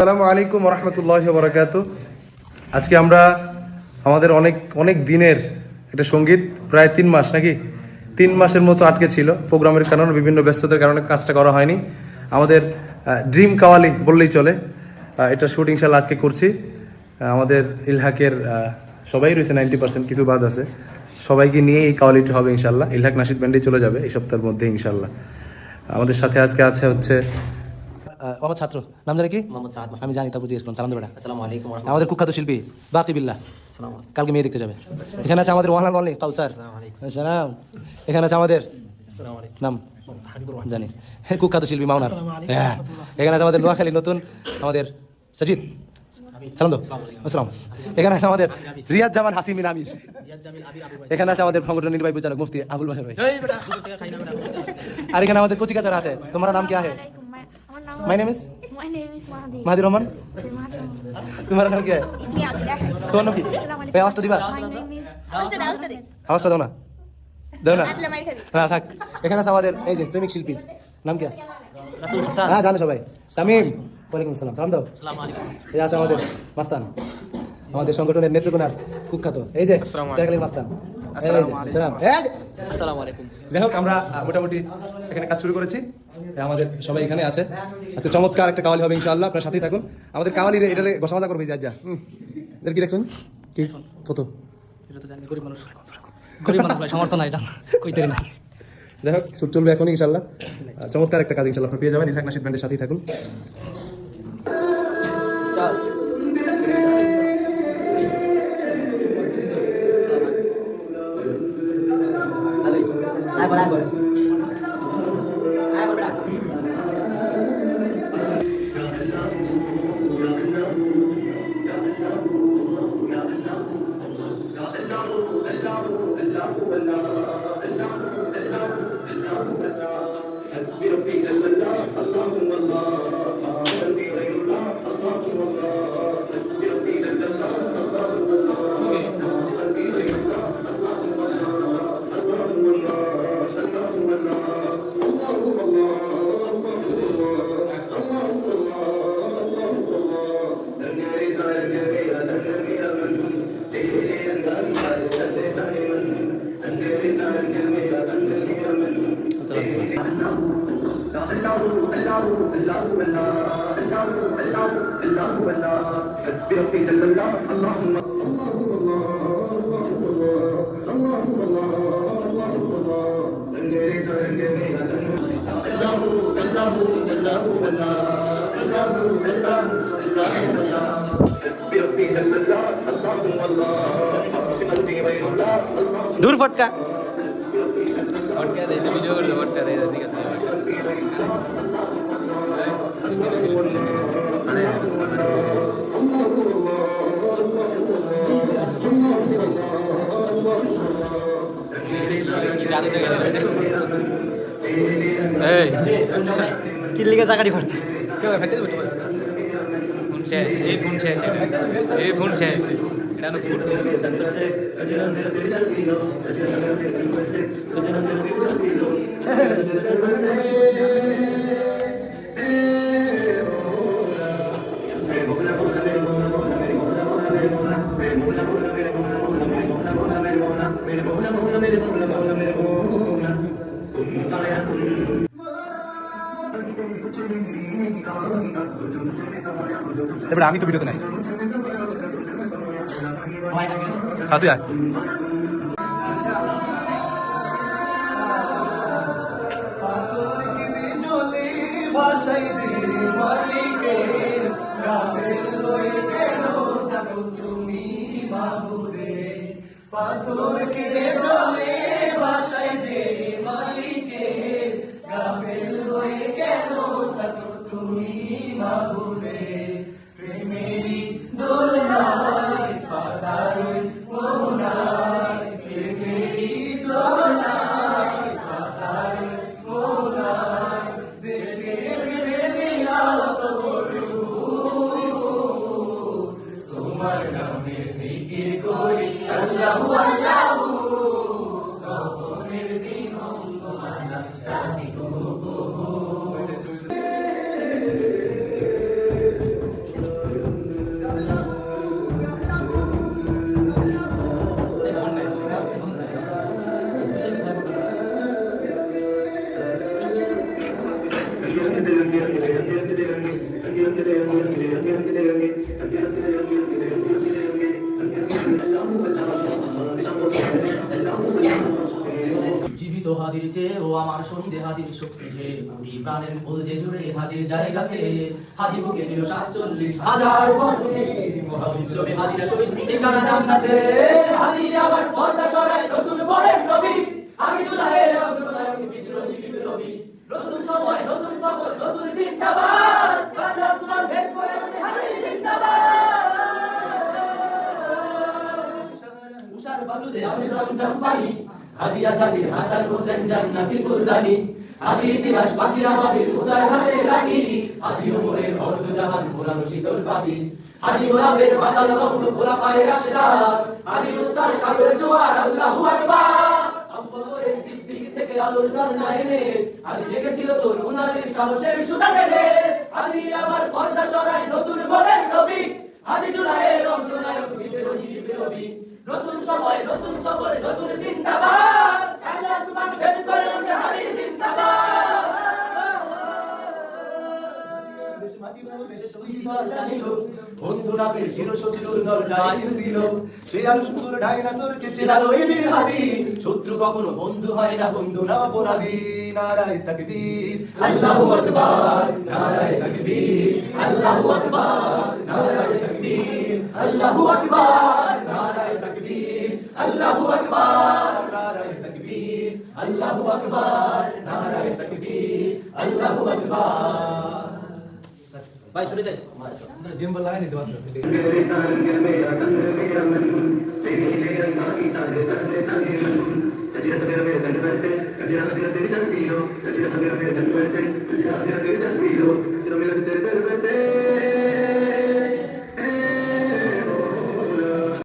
আসসালামু আলাইকুম রহমতুল্লাহি ওয়া বারাকাতুহু। আজকে আমরা আমাদের অনেক অনেক দিনের একটা সঙ্গীত, প্রায় 3 মাস নাকি 3 মাসের মতো আটকে ছিল প্রোগ্রামের কারণে, বিভিন্ন ব্যস্ততার কারণে কাজটা করা হয়নি। আমাদের ড্রিম কাওয়ালি বললেই চলে। এটা শুট ইনশাল্লাহ আজকে করছি। আমাদের ইলহাকের সবাই রয়েছে, 90%, কিছু বাদ আছে। সবাইকে নিয়ে এই কাওয়ালিটি হবে ইনশাল্লাহ। ইলহাক নাশিদ ব্যান্ডে চলে যাবে এই সপ্তাহের মধ্যে ইনশাল্লাহ। আমাদের সাথে আজকে আছে হচ্ছে আমার ছাত্র, নাম জানি কি? আমি জানি, তা বুঝিয়ে সালাম দেবেন। আমাদের কুখ্যাত শিল্পী বাকি বিল্লাহ, কালকে মেয়ে দেখতে যাবে। এখানে আছে আমাদের ওয়াহান ওয়ালি কাউসার, সালাম। এখানে আছে আমাদের নাম জানি, কুখ্যাত শিল্পী মাওনার। হ্যাঁ, এখানে আছে আমাদের নোয়াখালী নতুন আমাদের সজিদ, সালাম দো, আসসালাম। এখানে আছে আমাদের রিয়াদ জামান হাসিমিন আমির। এখানে আছে আমাদের সংগঠন নির্বাহী পরিচালক মুফতি আবুল বাহের ভাই। আর এখানে আমাদের কচিকাচারা আছে। তোমার নাম क्या है? My name is Mahdi Rahman. तुम्हारा नाम क्या है? कौन नाम की? भाई आवाज तो दिबा। আওয়াজটা দাও না, দাও না, না থাক। এখানে আছে আমাদের এই যে প্রেমিক শিল্পী, নাম কি? হ্যাঁ জানো সবাই, তামিম। ওয়ালাইকুম আসসালাম, সালাম দাও। এই আছে আমাদের মাস্তান, আমাদের সংগঠনের নেতৃত্বনার কুখ্যাত, এই যে জায়গালির মাস্তান। আসসালামু আলাইকুম। যাই হোক, আমরা মোটামুটি এখানে কাজ শুরু করেছি। আমাদের সবাই এখানে আছে। আচ্ছা, চমৎকার একটা কাওয়ালি হবে ইনশাআল্লাহ, আপনার সাথেই থাকুন। আমাদের কাওয়ালি এটা গোসা মাজা করবে, যা এর কি দেখছেন কি কত সমর্থন নাই, কইতে না। যাই হোক, শুট চলবে এখন ইনশাআল্লাহ। চমৎকার একটা কাজ ইনশাআল্লাহ আপনি পেয়ে যাবেন। ইলহাক নাশিদ ব্যান্ডের সাথেই থাকুন। दूर फटका फटका दे दे वीडियो कर दे, फटका दे दे दिखा কিল্লিকে জায়গাটি ভরতে কেউ ফেটে দেবে। ফোন শেষ, এই ফোন শেষ, এই ফোন শেষ। এটা না এবার আমি তো ভিডিওতে নাই। তুই আয়। পাথর কিনে চলে ভাষায় যে মালিকের, গাফেল হয়ে কেন থাকো তুমি মাবুদে। প্রেমেরই দোলনায় পাতারই মোহনায়, প্রেমেরই দোলনায় পাতারই মোহনায়, দেখে ভেবে মিলাও তো বলু তোমার নামে জিকির করি আল্লাহু আল্লাহু। জীবিত হাদির চেয়ে ও আমার শহীদে হাদির শক্তি যে আমি প্রাণের ফুল যে জুড়ে হাদির জায়গা পেয়ে হাদি বুকে নিল 47,000 বন্ধুকে মহাবিপ্লবে হাদিরা শহীদ ঠিকানা জান্নাতে হাদি আমার পর্দা সরায় নতুন বরের নবী আমি জুলাইয়ের অগ্রনায়ক বিদ্রোহী বিপ্লবী নতুন সময় নতুন সফর নতুন জিন্দাবাদ কাল আসমান ভেদ করে আমি হাদি জিন্দাবাদ উষার বালুতে আমি জমজম পানি হাদি আজাদি হাসান হোসেন জান্নাতি ফুলদানি হাদি ইতিহাস বাকি আমাদের উসার হাতে রাখি হাদি ওমরের অর্ধ জাহান মোরানো শীতল পাটি হাদি গোলাপের মাতাল রক্ত খোলাফায়ে রাশেদার হাদি উত্তর সাগর জোয়ার আল্লাহু আকবার আবু বকরের সিদ্দিক থেকে আলোর ঝর্ণা এনে হাদি জেগেছিল তরুণ আলীর সাহসের সুতা টেনে হাদি আবার পর্দা সরায় নতুন বরের নবী হাদি জুলাইয়ের অগ্রনায়ক বিদ্রোহী বিপ্লবী নতুন সময় নতুন সফর নতুন জিন্দাবাদ কাল আসমান ভেদ করে ওঠে হাদি জিন্দাবাদ মাটি ভালোবেসে শহীদ জানিল বন্ধুরা পেয়ে চির শত্রুর দরজায় দিল সে আল শুকুর ডাইনোসরকে চেনালো এই বীর হাদি শত্রু কখনো বন্ধু হয় না বন্ধু না অপরাধী নারায়ে তাকবীর আল্লাহু আকবার নারায়ে তাকবীর আল্লাহু আকবার নারায়ে তাকবীর আল্লাহু আকবার নারায়ে তাকবীর আল্লাহু আকবার নারায়ে তাকবীর আল্লাহু আকবার নারায়ে তাকবীর আল্লাহু আকবার ভাই শুনে যাই জিম বলায় নি তোমার मेरे संग मेरा तन मेरा मन तेरी मेरा नाई चाहे करने चाहे मन सजिया सवेरा मेरे तन पर से कजरा तेरा तेरी चलती हो सजिया सवेरा मेरे तन पर से कजरा तेरा तेरी चलती हो तेरा मिला